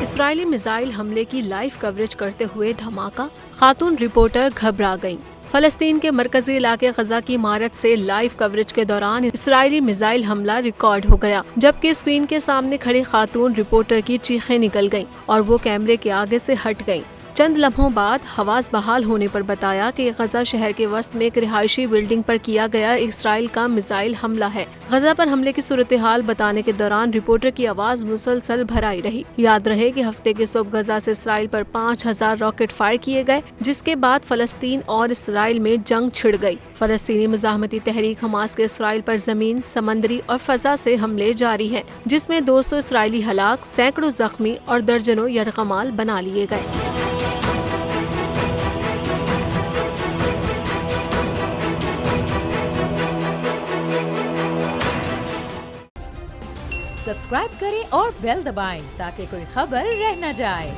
اسرائیلی missile حملے کی live coverage کرتے ہوئے دھماکہ، خاتون رپورٹر گھبرا گئیں۔ فلسطین کے مرکزی علاقے غزہ کی عمارت سے لائیو کوریج کے دوران اسرائیلی میزائل حملہ ریکارڈ ہو گیا، جبکہ اسکرین کے سامنے کھڑی خاتون رپورٹر کی چیخیں نکل گئیں اور وہ کیمرے کے آگے سے ہٹ گئیں۔ چند لمحوں بعد حواس بحال ہونے پر بتایا کہ غزہ شہر کے وسط میں ایک رہائشی بلڈنگ پر کیا گیا اسرائیل کا میزائل حملہ ہے۔ غزہ پر حملے کی صورتحال بتانے کے دوران رپورٹر کی آواز مسلسل بھرائی رہی۔ یاد رہے کہ ہفتے کی صبح غزہ سے اسرائیل پر 5000 راکٹ فائر کیے گئے، جس کے بعد فلسطین اور اسرائیل میں جنگ چھڑ گئی۔ فلسطینی مزاحمتی تحریک حماس کے اسرائیل پر زمین، سمندری اور فضا سے حملے جاری ہیں، جس میں 200 اسرائیلی ہلاک، سینکڑوں زخمی اور درجنوں یرغمال بنا لیے گئے۔ سبسکرائب کریں اور بیل دبائیں تاکہ کوئی خبر رہ نہ جائے۔